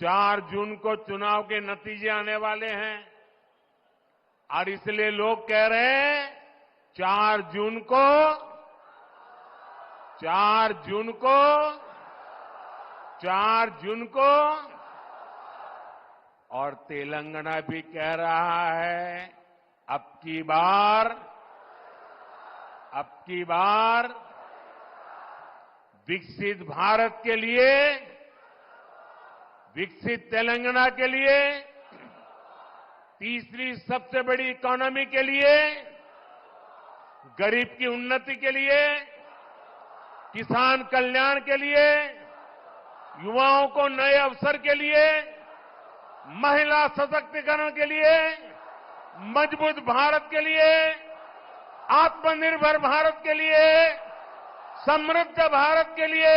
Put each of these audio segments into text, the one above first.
4 जून को चुनाव के नतीजे आने वाले हैं और इसलिए लोग कह रहे हैं 4 जून को 4 जून को 4 जून को और तेलंगाना भी कह रहा है अब की बार विकसित भारत के लिए, विकसित तेलंगाना के लिए, तीसरी सबसे बड़ी इकोनॉमी के लिए, गरीब की उन्नति के लिए, किसान कल्याण के लिए, युवाओं को नए अवसर के लिए, महिला सशक्तिकरण के लिए, मजबूत भारत के लिए, आत्मनिर्भर भारत के लिए, समृद्ध भारत के लिए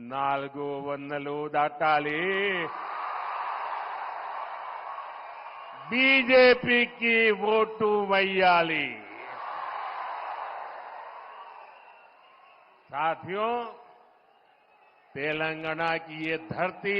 नाल्गो वन्नलो दाटाली बीजेपी की वोटू वैयाली। साथियों, तेलंगाना की ये धरती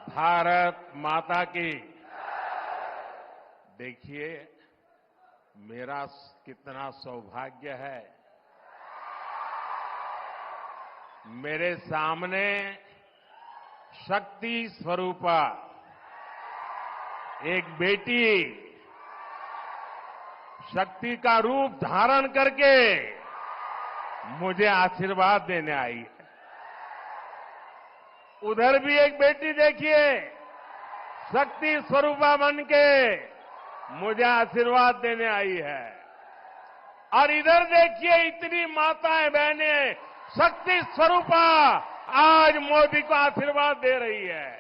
भारत माता की। देखिए मेरा कितना सौभाग्य है, मेरे सामने शक्ति स्वरूपा एक बेटी शक्ति का रूप धारण करके मुझे आशीर्वाद देने आई है। उधर भी एक बेटी देखिए शक्ति स्वरूपा बन के मुझे आशीर्वाद देने आई है, और इधर देखिए इतनी माताएं बहनें शक्ति स्वरूपा आज मोदी को आशीर्वाद दे रही है।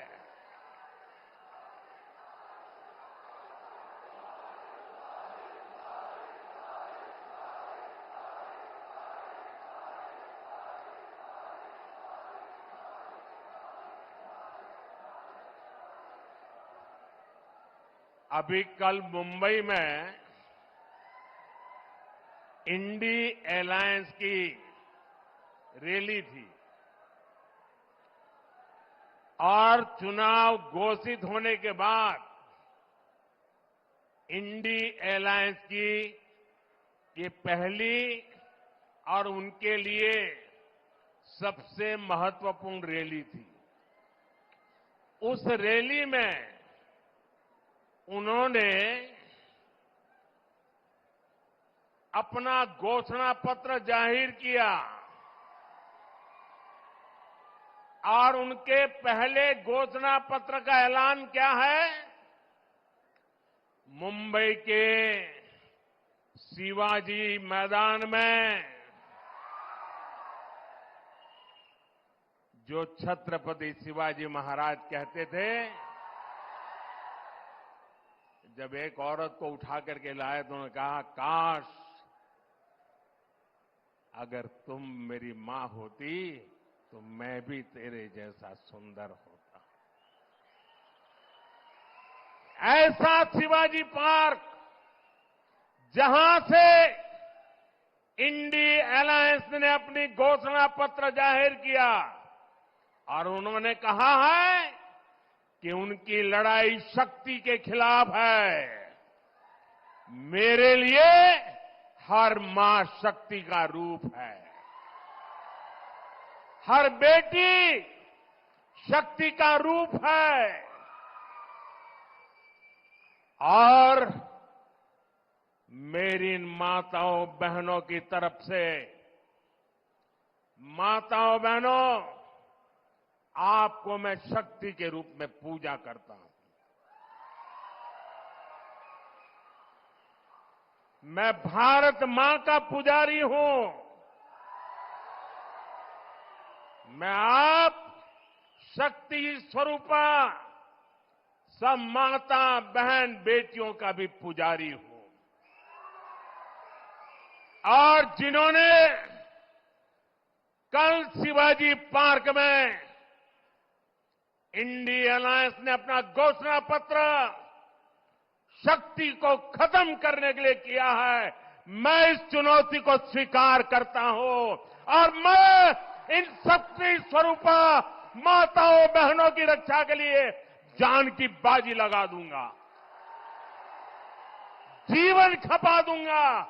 अभी कल मुंबई में इंडी एलायंस की रैली थी और चुनाव घोषित होने के बाद इंडी एलायंस की ये पहली और उनके लिए सबसे महत्वपूर्ण रैली थी। उस रैली में उन्होंने अपना घोषणा पत्र जाहिर किया और उनके पहले घोषणा पत्र का ऐलान क्या है? मुंबई के शिवाजी मैदान में जो छत्रपति शिवाजी महाराज कहते थे, जब एक औरत को उठा करके लाए तो उन्होंने कहा, काश अगर तुम मेरी मां होती तो मैं भी तेरे जैसा सुंदर होता। ऐसा शिवाजी पार्क जहां से इंडी एलायंस ने अपनी घोषणा पत्र जाहिर किया और उन्होंने कहा है कि उनकी लड़ाई शक्ति के खिलाफ है। मेरे लिए हर मां शक्ति का रूप है, हर बेटी शक्ति का रूप है। और मेरी इन माताओं बहनों की तरफ से, माताओं बहनों, आपको मैं शक्ति के रूप में पूजा करता हूं। मैं भारत मां का पुजारी हूं। मैं आप शक्ति स्वरूपा सब माता बहन बेटियों का भी पुजारी हूं। और जिन्होंने कल शिवाजी पार्क में इंडिया अलायंस ने अपना घोषणा पत्र शक्ति को खत्म करने के लिए किया है, मैं इस चुनौती को स्वीकार करता हूं और मैं इन शक्ति स्वरूपा माताओं बहनों की रक्षा के लिए जान की बाजी लगा दूंगा, जीवन खपा दूंगा।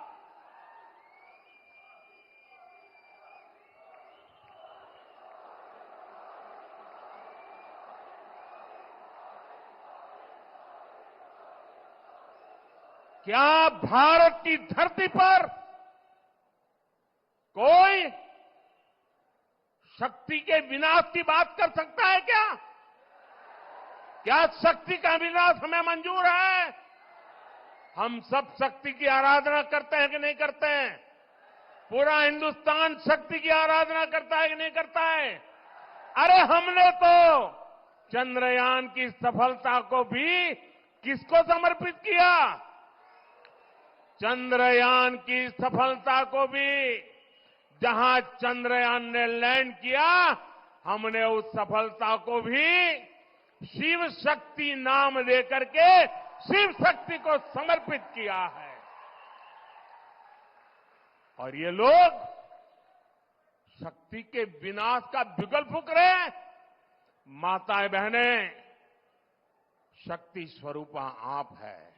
क्या भारत की धरती पर कोई शक्ति के विनाश की बात कर सकता है क्या? क्या शक्ति का विनाश हमें मंजूर है? हम सब शक्ति की आराधना करते हैं कि नहीं करते हैं? पूरा हिंदुस्तान शक्ति की आराधना करता है कि नहीं करता है? अरे हमने तो चंद्रयान की सफलता को भी किसको समर्पित किया? चंद्रयान की सफलता को भी, जहां चंद्रयान ने लैंड किया, हमने उस सफलता को भी शिव शक्ति नाम देकर के शिव शक्ति को समर्पित किया है। और ये लोग शक्ति के विनाश का बिगुल फूंक रहे हैं। माताएं बहनें, शक्ति स्वरूपा आप है।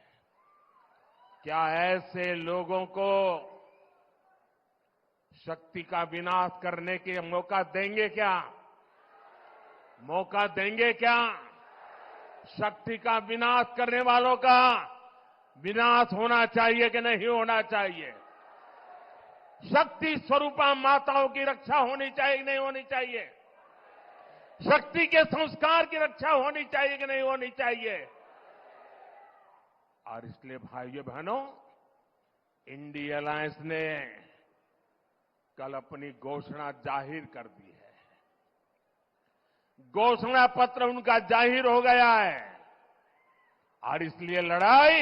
क्या ऐसे लोगों को शक्ति का विनाश करने के मौका देंगे क्या? मौका देंगे क्या? शक्ति का विनाश करने वालों का विनाश होना चाहिए कि नहीं होना चाहिए? शक्ति स्वरूपा माताओं की रक्षा होनी चाहिए कि नहीं होनी चाहिए? शक्ति के संस्कार की रक्षा होनी चाहिए कि नहीं होनी चाहिए? और इसलिए भाइयों बहनों, इंडिया अलायंस ने कल अपनी घोषणा जाहिर कर दी है। घोषणा पत्र उनका जाहिर हो गया है और इसलिए लड़ाई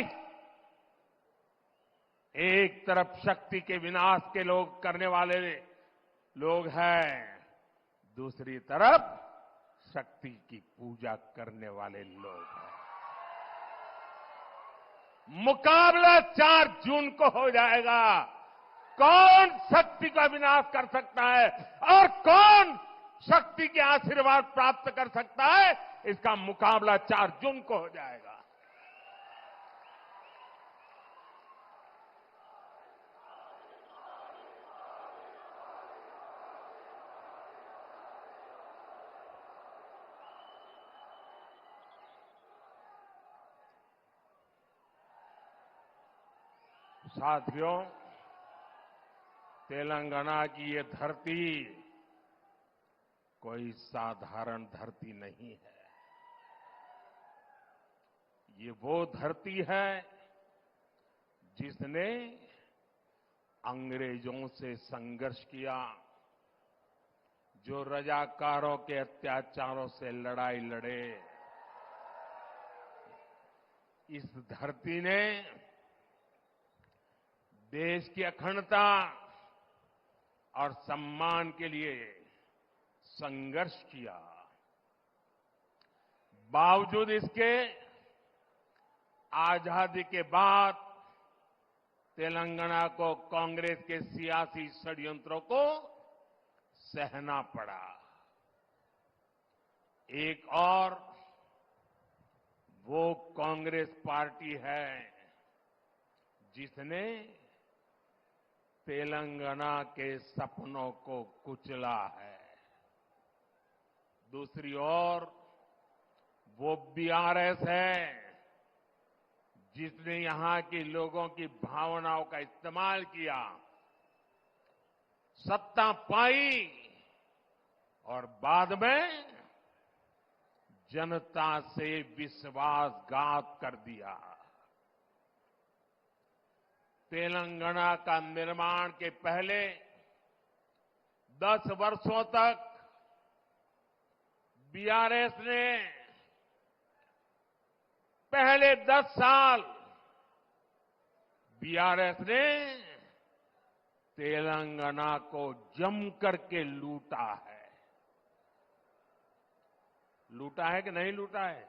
एक तरफ शक्ति के विनाश के लोग करने वाले लोग हैं, दूसरी तरफ शक्ति की पूजा करने वाले लोग हैं। मुकाबला 4 जून को हो जाएगा। कौन शक्ति का विनाश कर सकता है और कौन शक्ति के आशीर्वाद प्राप्त कर सकता है, इसका मुकाबला 4 जून को हो जाएगा। साथियों, तेलंगाना की ये धरती कोई साधारण धरती नहीं है। ये वो धरती है जिसने अंग्रेजों से संघर्ष किया, जो रजाकारों के अत्याचारों से लड़ाई लड़े। इस धरती ने देश की अखंडता और सम्मान के लिए संघर्ष किया। बावजूद इसके आजादी के बाद तेलंगाना को कांग्रेस के सियासी षड्यंत्रों को सहना पड़ा। एक और वो कांग्रेस पार्टी है जिसने तेलंगाना के सपनों को कुचला है। दूसरी ओर वो बीआरएस है जिसने यहां के लोगों की भावनाओं का इस्तेमाल किया, सत्ता पाई और बाद में जनता से विश्वासघात कर दिया। तेलंगाना का निर्माण के पहले 10 वर्षों तक बीआरएस ने पहले 10 साल बीआरएस ने तेलंगाना को जम करके लूटा है। लूटा है कि नहीं लूटा है?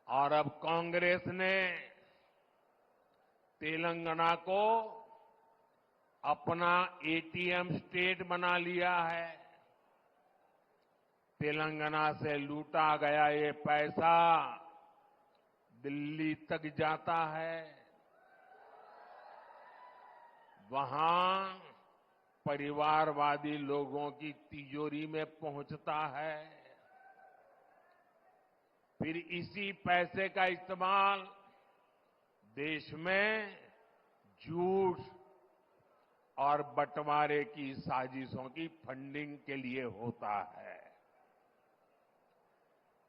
और अब कांग्रेस ने तेलंगाना को अपना एटीएम स्टेट बना लिया है। तेलंगाना से लूटा गया ये पैसा दिल्ली तक जाता है, वहां परिवारवादी लोगों की तिजोरी में पहुंचता है। फिर इसी पैसे का इस्तेमाल देश में झूठ और बंटवारे की साजिशों की फंडिंग के लिए होता है।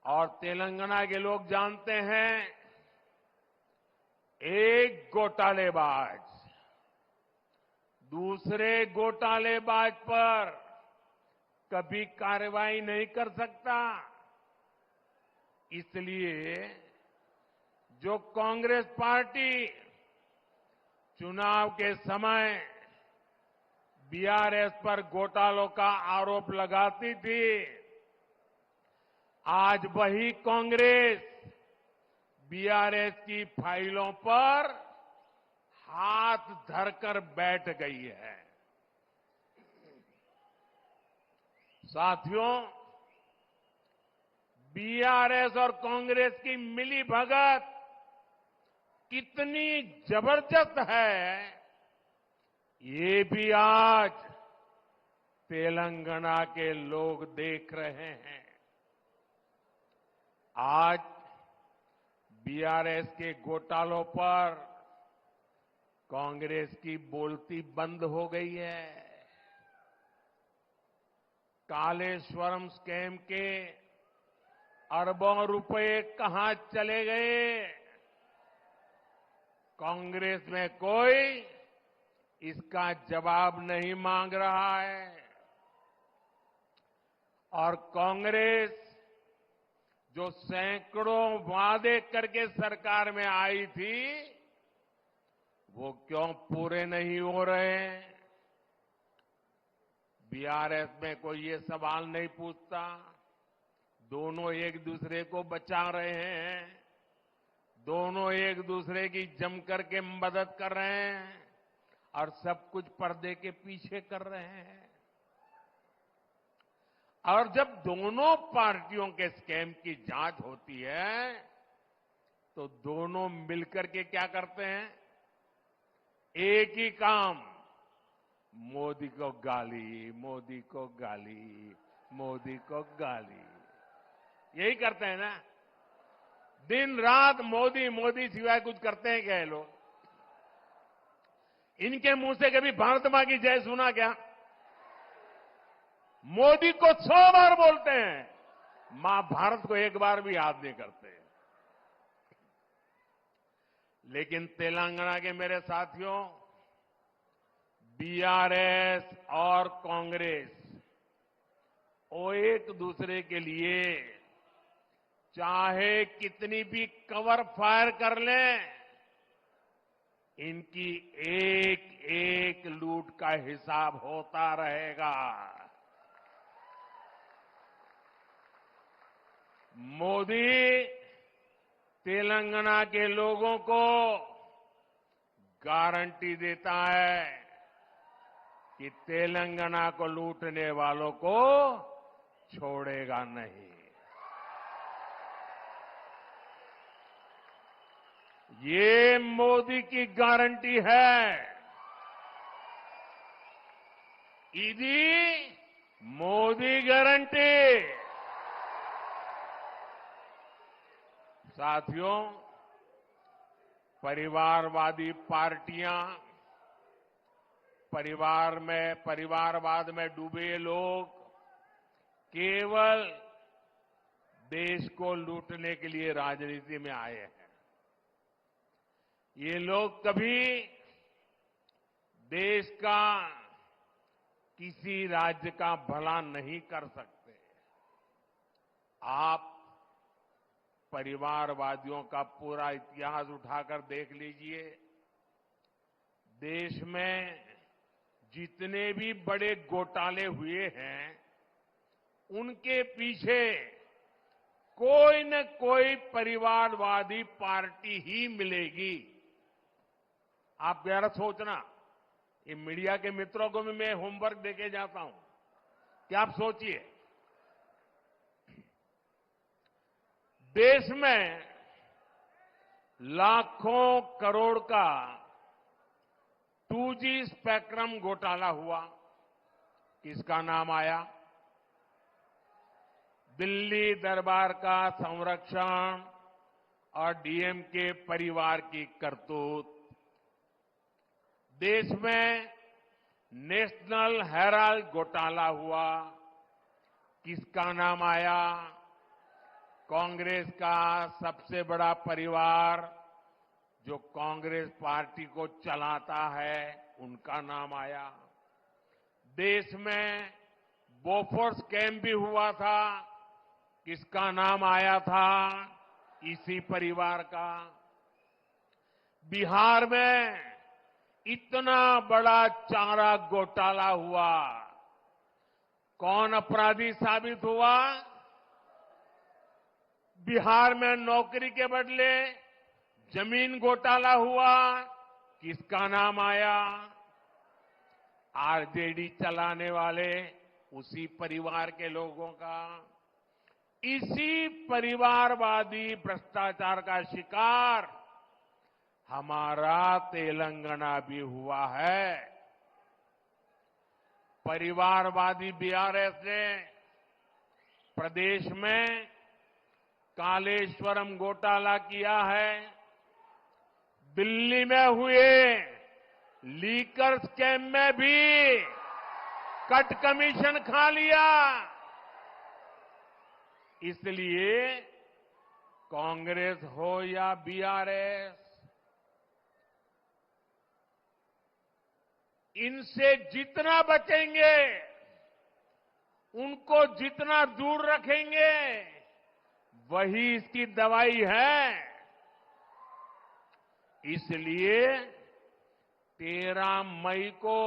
और तेलंगाना के लोग जानते हैं, एक घोटालेबाज दूसरे घोटालेबाज पर कभी कार्रवाई नहीं कर सकता। इसलिए जो कांग्रेस पार्टी चुनाव के समय बीआरएस पर घोटालों का आरोप लगाती थी, आज वही कांग्रेस बीआरएस की फाइलों पर हाथ धरकर बैठ गई है। साथियों, बीआरएस और कांग्रेस की मिलीभगत कितनी जबरदस्त है, ये भी आज तेलंगाना के लोग देख रहे हैं। आज बीआरएस के घोटालों पर कांग्रेस की बोलती बंद हो गई है। कालेश्वरम स्कैम के अरबों रुपए कहां चले गए, कांग्रेस में कोई इसका जवाब नहीं मांग रहा है। और कांग्रेस जो सैकड़ों वादे करके सरकार में आई थी, वो क्यों पूरे नहीं हो रहे हैं? बीआरएस में कोई ये सवाल नहीं पूछता। दोनों एक दूसरे को बचा रहे हैं, दोनों एक दूसरे की जम करके मदद कर रहे हैं और सब कुछ पर्दे के पीछे कर रहे हैं। और जब दोनों पार्टियों के स्कैम की जांच होती है, तो दोनों मिलकर के क्या करते हैं? एक ही काम, मोदी को गाली, मोदी को गाली, मोदी को गाली, यही करते हैं ना। दिन रात मोदी मोदी सिवाय कुछ करते हैं क्या ये लोग? इनके मुंह से कभी भारत मां की जय सुना क्या? मोदी को 100 बार बोलते हैं, मां भारत को एक बार भी याद नहीं करते। लेकिन तेलंगाना के मेरे साथियों, बीआरएस और कांग्रेस वो एक दूसरे के लिए चाहे कितनी भी कवर फायर कर लें, इनकी एक एक लूट का हिसाब होता रहेगा। मोदी तेलंगाना के लोगों को गारंटी देता है कि तेलंगाना को लूटने वालों को छोड़ेगा नहीं। ये मोदी की गारंटी है। इदी मोदी गारंटी। साथियों, परिवारवादी पार्टियां, परिवारवाद में डूबे लोग केवल देश को लूटने के लिए राजनीति में आए हैं। ये लोग कभी देश का किसी राज्य का भला नहीं कर सकते। आप परिवारवादियों का पूरा इतिहास उठाकर देख लीजिए। देश में जितने भी बड़े घोटाले हुए हैं, उनके पीछे कोई न कोई परिवारवादी पार्टी ही मिलेगी। आप जरा सोचना, ये मीडिया के मित्रों को भी मैं होमवर्क देके जाता हूं कि आप सोचिए, देश में लाखों करोड़ का 2G स्पेक्ट्रम घोटाला हुआ। किसका नाम आया? दिल्ली दरबार का संरक्षण और डीएमके परिवार की करतूत। देश में नेशनल हेराल्ड घोटाला हुआ। किसका नाम आया? कांग्रेस का सबसे बड़ा परिवार जो कांग्रेस पार्टी को चलाता है, उनका नाम आया। देश में बोफोर्स स्कैम भी हुआ था। किसका नाम आया था? इसी परिवार का। बिहार में इतना बड़ा चारा घोटाला हुआ, कौन अपराधी साबित हुआ? बिहार में नौकरी के बदले जमीन घोटाला हुआ। किसका नाम आया? आरजेडी चलाने वाले उसी परिवार के लोगों का। इसी परिवारवादी भ्रष्टाचार का शिकार हमारा तेलंगाना भी हुआ है। परिवारवादी बीआरएस ने प्रदेश में कालेश्वरम घोटाला किया है। दिल्ली में हुए लीकर स्कैम में भी कट कमीशन खा लिया। इसलिए कांग्रेस हो या बीआरएस, इनसे जितना बचेंगे, उनको जितना दूर रखेंगे, वही इसकी दवाई है। इसलिए 13 मई को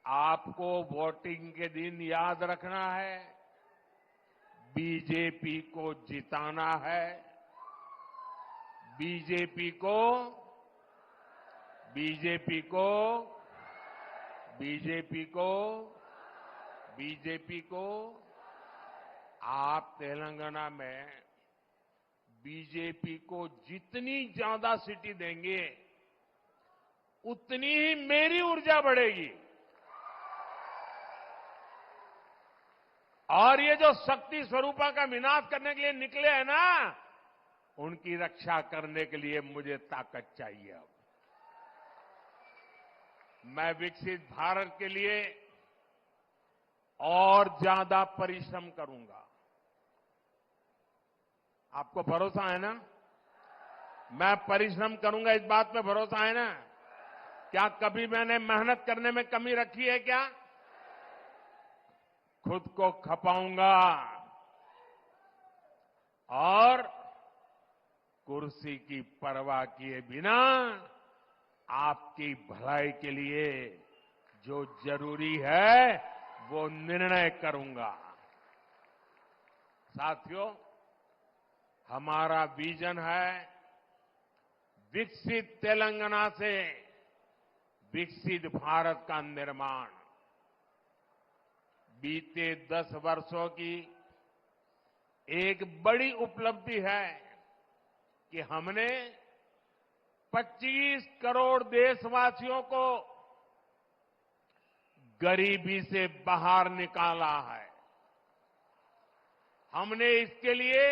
आपको वोटिंग के दिन याद रखना है, बीजेपी को जिताना है। बीजेपी को बीजेपी को बीजेपी को बीजेपी को आप तेलंगाना में बीजेपी को जितनी ज्यादा सीटें देंगे, उतनी ही मेरी ऊर्जा बढ़ेगी। और ये जो शक्ति स्वरूपा का विनाश करने के लिए निकले हैं ना, उनकी रक्षा करने के लिए मुझे ताकत चाहिए। अब मैं विकसित भारत के लिए और ज्यादा परिश्रम करूंगा। आपको भरोसा है ना? मैं परिश्रम करूंगा, इस बात पे भरोसा है ना? क्या कभी मैंने मेहनत करने में कमी रखी है क्या? खुद को खपाऊंगा और कुर्सी की परवाह किए बिना आपकी भलाई के लिए जो जरूरी है वो निर्णय करूंगा। साथियों, हमारा विजन है विकसित तेलंगाना से विकसित भारत का निर्माण। बीते 10 वर्षों की एक बड़ी उपलब्धि है कि हमने 25 करोड़ देशवासियों को गरीबी से बाहर निकाला है। हमने इसके लिए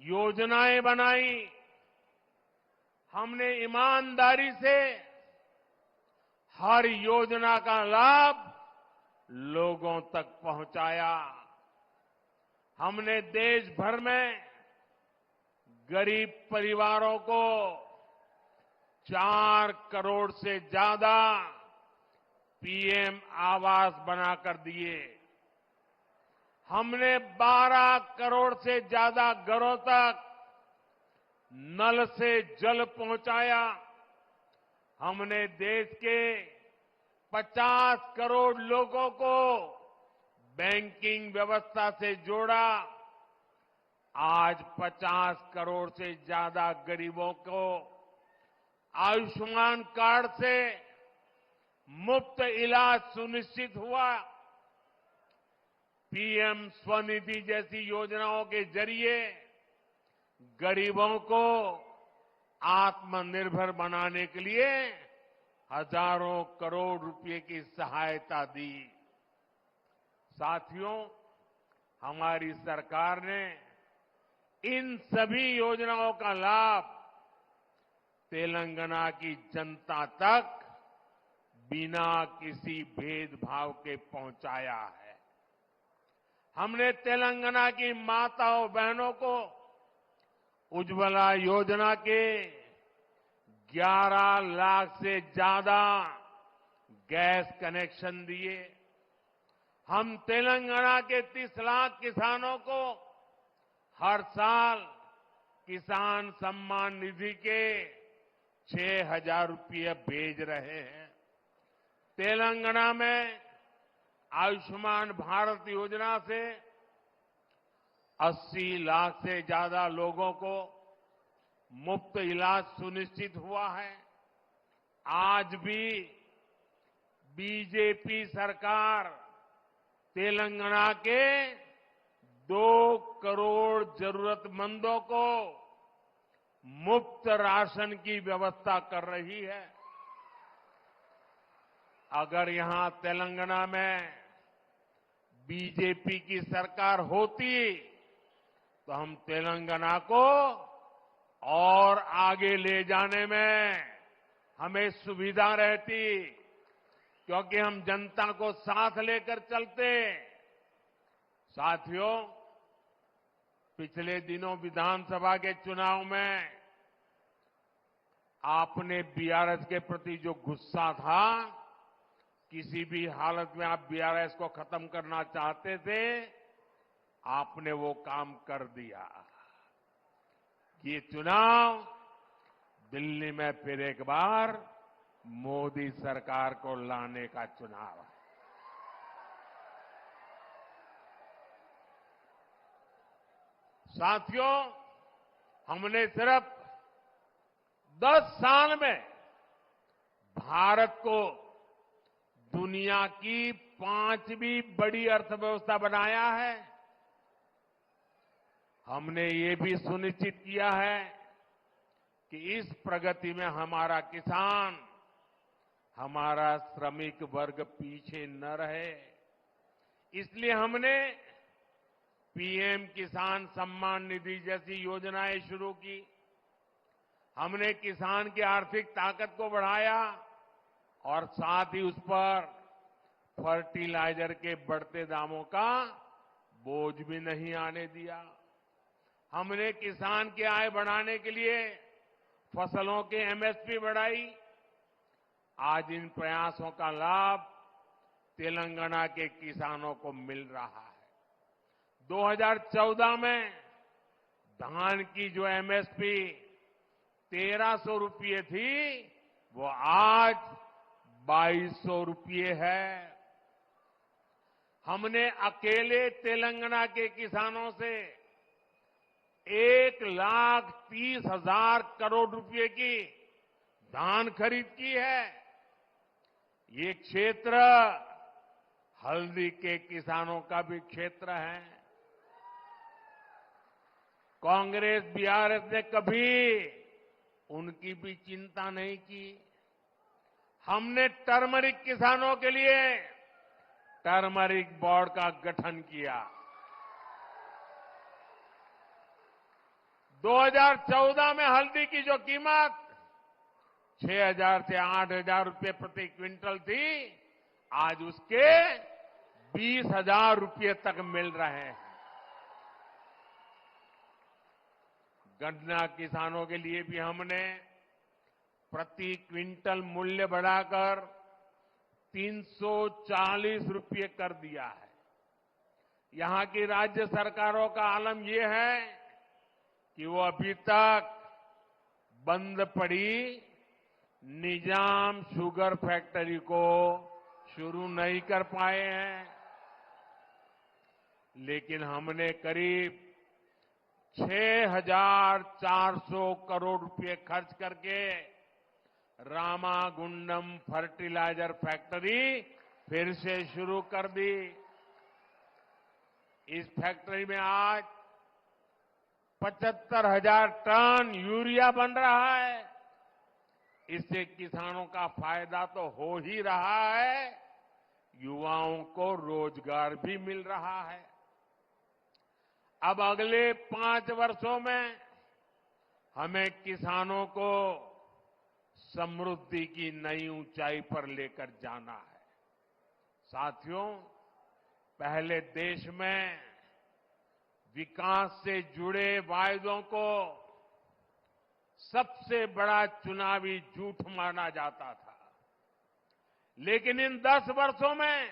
योजनाएं बनाई, हमने ईमानदारी से हर योजना का लाभ लोगों तक पहुंचाया। हमने देश भर में गरीब परिवारों को 4 करोड़ से ज्यादा पीएम आवास बनाकर दिए। हमने 12 करोड़ से ज्यादा घरों तक नल से जल पहुंचाया। हमने देश के 50 करोड़ लोगों को बैंकिंग व्यवस्था से जोड़ा। आज 50 करोड़ से ज्यादा गरीबों को आयुष्मान कार्ड से मुफ्त इलाज सुनिश्चित हुआ। पीएम स्वनिधि जैसी योजनाओं के जरिए गरीबों को आत्मनिर्भर बनाने के लिए हजारों करोड़ रुपए की सहायता दी। साथियों, हमारी सरकार ने इन सभी योजनाओं का लाभ तेलंगाना की जनता तक बिना किसी भेदभाव के पहुंचाया है। हमने तेलंगाना की माताओं बहनों को उज्ज्वला योजना के 11 लाख से ज्यादा गैस कनेक्शन दिए। हम तेलंगाना के 30 लाख किसानों को हर साल किसान सम्मान निधि के 6,000 रुपये भेज रहे हैं। तेलंगाना में आयुष्मान भारत योजना से 80 लाख से ज्यादा लोगों को मुफ्त इलाज सुनिश्चित हुआ है। आज भी बीजेपी सरकार तेलंगाना के 2 करोड़ जरूरतमंदों को मुफ्त राशन की व्यवस्था कर रही है। अगर यहां तेलंगाना में बीजेपी की सरकार होती तो हम तेलंगाना को और आगे ले जाने में हमें सुविधा रहती, क्योंकि हम जनता को साथ लेकर चलते। साथियों, पिछले दिनों विधानसभा के चुनाव में आपने बीआरएस के प्रति जो गुस्सा था, किसी भी हालत में आप बीआरएस को खत्म करना चाहते थे, आपने वो काम कर दिया। ये चुनाव दिल्ली में फिर एक बार मोदी सरकार को लाने का चुनाव है। साथियों, हमने सिर्फ 10 साल में भारत को दुनिया की 5वीं बड़ी अर्थव्यवस्था बनाया है। हमने ये भी सुनिश्चित किया है कि इस प्रगति में हमारा किसान, हमारा श्रमिक वर्ग पीछे न रहे। इसलिए हमने पीएम किसान सम्मान निधि जैसी योजनाएं शुरू की। हमने किसान की आर्थिक ताकत को बढ़ाया और साथ ही उस पर फर्टिलाइजर के बढ़ते दामों का बोझ भी नहीं आने दिया। हमने किसान की आय बढ़ाने के लिए फसलों की एमएसपी बढ़ाई। आज इन प्रयासों का लाभ तेलंगाना के किसानों को मिल रहा है। 2014 में धान की जो एमएसपी 1300 रुपये थी, वो आज 2200 रुपये है। हमने अकेले तेलंगाना के किसानों से 1,30,000 करोड़ रुपए की धान खरीद की है। ये क्षेत्र हल्दी के किसानों का भी क्षेत्र है। कांग्रेस बीआरएस ने कभी उनकी भी चिंता नहीं की। हमने टर्मरिक किसानों के लिए टर्मरिक बोर्ड का गठन किया। 2014 में हल्दी की जो कीमत 6,000 से 8,000 रुपये प्रति क्विंटल थी, आज उसके 20,000 रुपये तक मिल रहे हैं। गन्ना किसानों के लिए भी हमने प्रति क्विंटल मूल्य बढ़ाकर ₹340 कर दिया है। यहां की राज्य सरकारों का आलम यह है कि वो अभी तक बंद पड़ी निजाम शुगर फैक्ट्री को शुरू नहीं कर पाए हैं, लेकिन हमने करीब 6,400 करोड़ रुपए खर्च करके रामागुंडम फर्टिलाइजर फैक्ट्री फिर से शुरू कर दी। इस फैक्ट्री में आज 75,000 टन यूरिया बन रहा है। इससे किसानों का फायदा तो हो ही रहा है, युवाओं को रोजगार भी मिल रहा है। अब अगले 5 वर्षों में हमें किसानों को समृद्धि की नई ऊंचाई पर लेकर जाना है। साथियों, पहले देश में विकास से जुड़े वायदों को सबसे बड़ा चुनावी झूठ माना जाता था, लेकिन इन 10 वर्षों में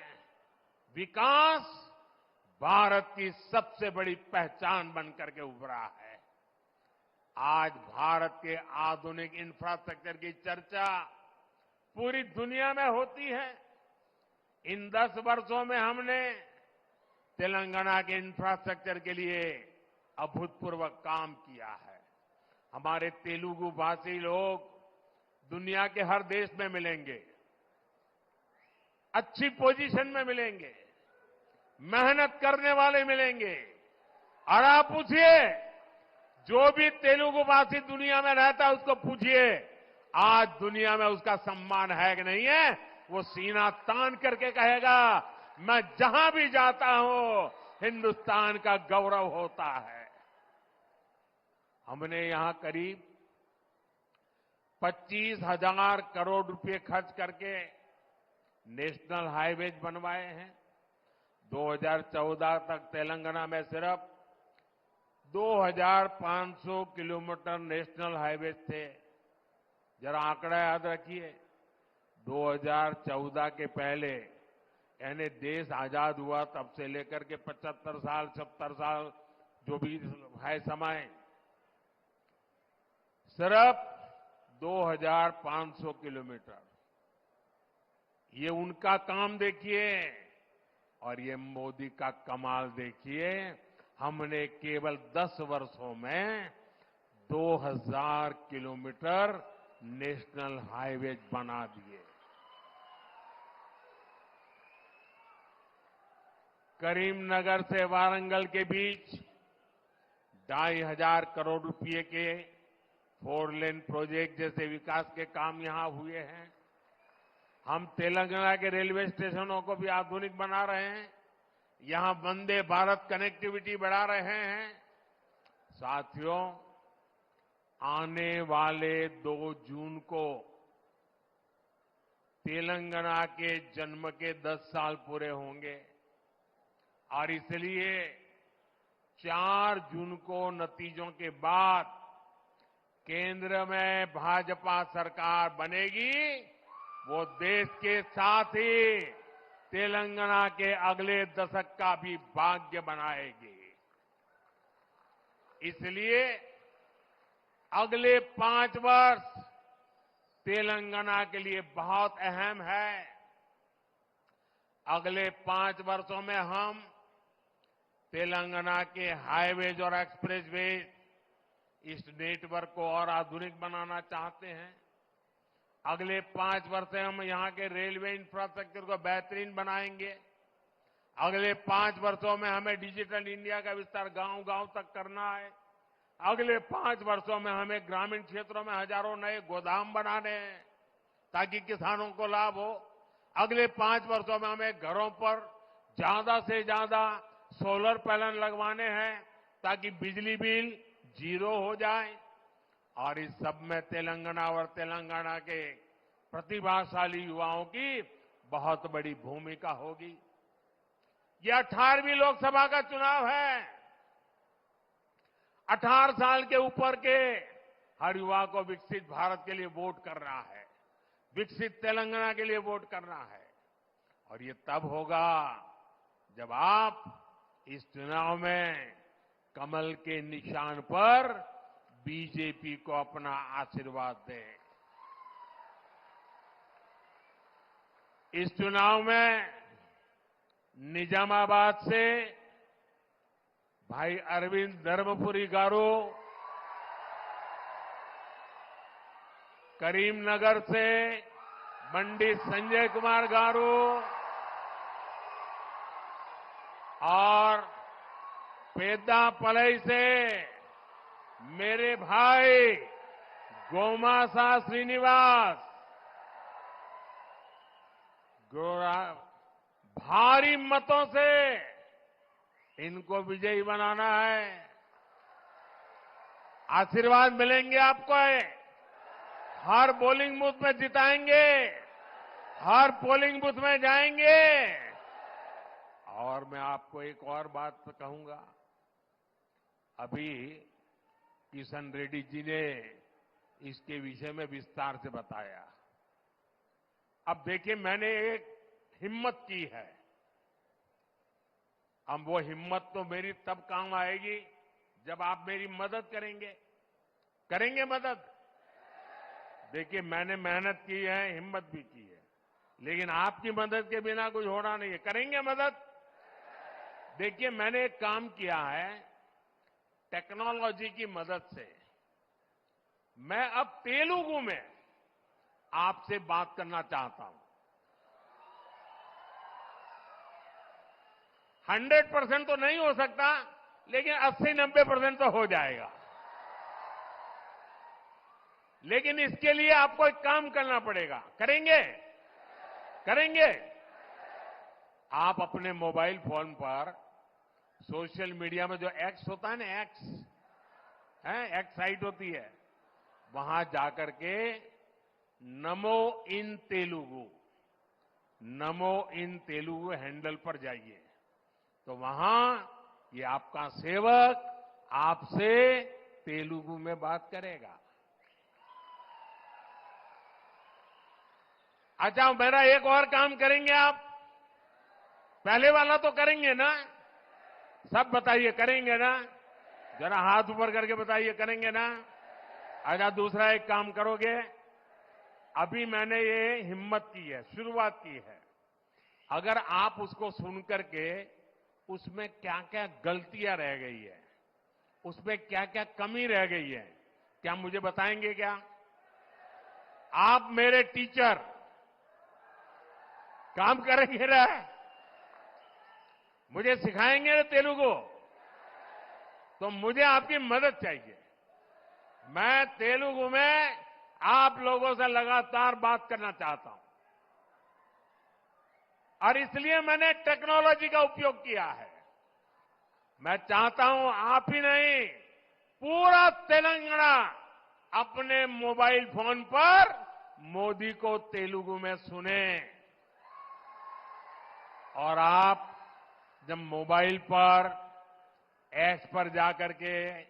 विकास भारत की सबसे बड़ी पहचान बनकर के उभरा है। आज भारत के आधुनिक इंफ्रास्ट्रक्चर की चर्चा पूरी दुनिया में होती है। इन 10 वर्षों में हमने तेलंगाना के इंफ्रास्ट्रक्चर के लिए अभूतपूर्व काम किया है। हमारे तेलुगु भाषी लोग दुनिया के हर देश में मिलेंगे, अच्छी पोजीशन में मिलेंगे, मेहनत करने वाले मिलेंगे। और आप पूछिए, जो भी तेलुगु भाषी दुनिया में रहता है उसको पूछिए, आज दुनिया में उसका सम्मान है कि नहीं है? वो सीना तान करके कहेगा, मैं जहां भी जाता हूं हिंदुस्तान का गौरव होता है। हमने यहां करीब 25,000 करोड़ रुपए खर्च करके नेशनल हाईवेज बनवाए हैं। 2014 तक तेलंगाना में सिर्फ 2,500 किलोमीटर नेशनल हाईवे थे। जरा आंकड़ा याद रखिए, 2014 के पहले यानी देश आजाद हुआ तब से लेकर के 75 साल 70 साल जो भी है समय, सिर्फ 2,500 किलोमीटर। ये उनका काम देखिए और ये मोदी का कमाल देखिए। हमने केवल 10 वर्षों में 2,000 किलोमीटर नेशनल हाईवे बना दिए। करीमनगर से वारंगल के बीच 2,500 करोड़ रुपए के 4 लेन प्रोजेक्ट जैसे विकास के काम यहां हुए हैं। हम तेलंगाना के रेलवे स्टेशनों को भी आधुनिक बना रहे हैं, यहां वंदे भारत कनेक्टिविटी बढ़ा रहे हैं। साथियों, आने वाले 2 जून को तेलंगाना के जन्म के 10 साल पूरे होंगे और इसलिए 4 जून को नतीजों के बाद केंद्र में भाजपा सरकार बनेगी। वो देश के साथ ही तेलंगाना के अगले दशक का भी भाग्य बनाएगी। इसलिए अगले 5 वर्ष तेलंगाना के लिए बहुत अहम है। अगले 5 वर्षों में हम तेलंगाना के हाईवेज और एक्सप्रेसवेज इस नेटवर्क को और आधुनिक बनाना चाहते हैं। अगले 5 वर्ष में हम यहां के रेलवे इंफ्रास्ट्रक्चर को बेहतरीन बनाएंगे। अगले 5 वर्षों में हमें डिजिटल इंडिया का विस्तार गांव-गांव तक करना है। अगले 5 वर्षों में हमें ग्रामीण क्षेत्रों में हजारों नए गोदाम बनाने हैं ताकि किसानों को लाभ हो। अगले 5 वर्षों में हमें घरों पर ज्यादा से ज्यादा सोलर पैनल लगवाने हैं ताकि बिजली बिल 0 हो जाए। और इस सब में तेलंगाना और तेलंगाना के प्रतिभाशाली युवाओं की बहुत बड़ी भूमिका होगी। यह 18वीं लोकसभा का चुनाव है। 18 साल के ऊपर के हर युवा को विकसित भारत के लिए वोट करना है, विकसित तेलंगाना के लिए वोट करना है। और ये तब होगा जब आप इस चुनाव में कमल के निशान पर बीजेपी को अपना आशीर्वाद दें। इस चुनाव में निजामाबाद से भाई अरविंद धर्मपुरी गारू, करीमनगर से पंडित संजय कुमार गारू और पेद्दापलई से मेरे भाई गोमासा श्रीनिवास भारी मतों से इनको विजयी बनाना है। आशीर्वाद मिलेंगे आपको, हर पोलिंग बूथ में जिताएंगे, हर पोलिंग बूथ में जाएंगे। और मैं आपको एक और बात कहूंगा, अभी किशन रेड्डी जी ने इसके विषय में विस्तार से बताया। अब देखिए, मैंने एक हिम्मत की है। अब वो हिम्मत तो मेरी तब काम आएगी जब आप मेरी मदद करेंगे मदद। देखिए, मैंने मेहनत की है, हिम्मत भी की है, लेकिन आपकी मदद के बिना कुछ होना नहीं है। करेंगे मदद? देखिए, मैंने एक काम किया है, टेक्नोलॉजी की मदद से मैं अब तेलुगु में आपसे बात करना चाहता हूं। 100% तो नहीं हो सकता, लेकिन 80-90% तो हो जाएगा। लेकिन इसके लिए आपको एक काम करना पड़ेगा। करेंगे? आप अपने मोबाइल फोन पर सोशल मीडिया में जो एक्स होता है ना, एक्स साइट होती है, वहां जाकर के नमो इन तेलुगु हैंडल पर जाइए, तो वहां ये आपका सेवक आपसे तेलुगु में बात करेगा। अच्छा, मेरा एक और काम करेंगे आप? पहले वाला तो करेंगे ना? सब बताइए, करेंगे ना? जरा हाथ ऊपर करके बताइए, करेंगे ना? अच्छा, दूसरा एक काम करोगे? अभी मैंने ये हिम्मत की है, शुरुआत की है। अगर आप उसको सुनकर के उसमें क्या क्या गलतियां रह गई है, उसमें क्या क्या कमी रह गई है, क्या मुझे बताएंगे क्या? आप मेरे टीचर, काम करेंगे ना? मुझे सिखाएंगे ना तेलुगु? तो मुझे आपकी मदद चाहिए। मैं तेलुगु में आप लोगों से लगातार बात करना चाहता हूं, और इसलिए मैंने टेक्नोलॉजी का उपयोग किया है। मैं चाहता हूं आप ही नहीं, पूरा तेलंगाना अपने मोबाइल फोन पर मोदी को तेलुगु में सुने। और आप जब मोबाइल पर ऐप्स पर जाकर के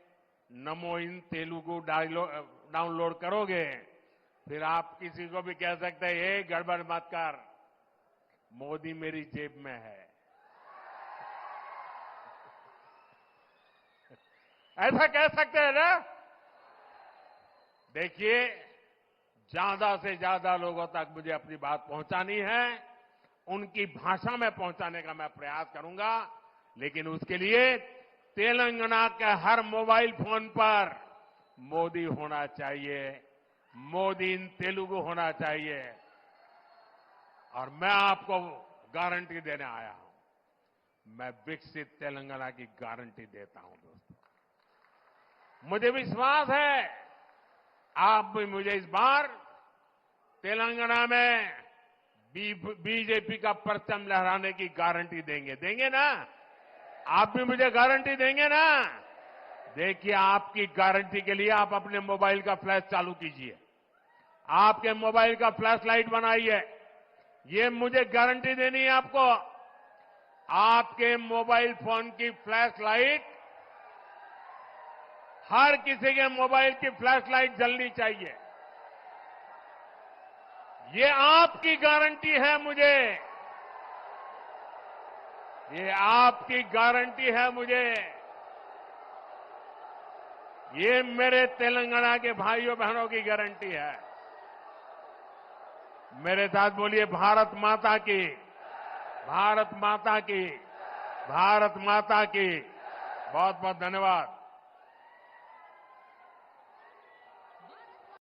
नमो इन तेलुगु डाउनलोड करोगे, फिर आप किसी को भी कह सकते हैं, ये गड़बड़ मत कर, मोदी मेरी जेब में है। ऐसा कह सकते हैं ना? देखिए, ज्यादा से ज्यादा लोगों तक मुझे अपनी बात पहुंचानी है, उनकी भाषा में पहुंचाने का मैं प्रयास करूंगा। लेकिन उसके लिए तेलंगाना के हर मोबाइल फोन पर मोदी होना चाहिए, मोदी इन तेलुगु होना चाहिए। और मैं आपको गारंटी देने आया हूं, मैं विकसित तेलंगाना की गारंटी देता हूं। दोस्तों, मुझे विश्वास है आप भी मुझे इस बार तेलंगाना में बीजेपी का परचम लहराने की गारंटी देंगे ना? आप भी मुझे गारंटी देंगे ना? देखिए, आपकी गारंटी के लिए आप अपने मोबाइल का फ्लैश चालू कीजिए, आपके मोबाइल का फ्लैश लाइट बनाइए। ये मुझे गारंटी देनी है आपको। आपके मोबाइल फोन की फ्लैश लाइट, हर किसी के मोबाइल की फ्लैश लाइट जलनी चाहिए। ये आपकी गारंटी है मुझे। ये आपकी गारंटी है मुझे। ये मेरे तेलंगाना के भाइयों बहनों की गारंटी है। मेरे साथ बोलिए भारत माता की, भारत माता की, भारत माता की। बहुत बहुत धन्यवाद।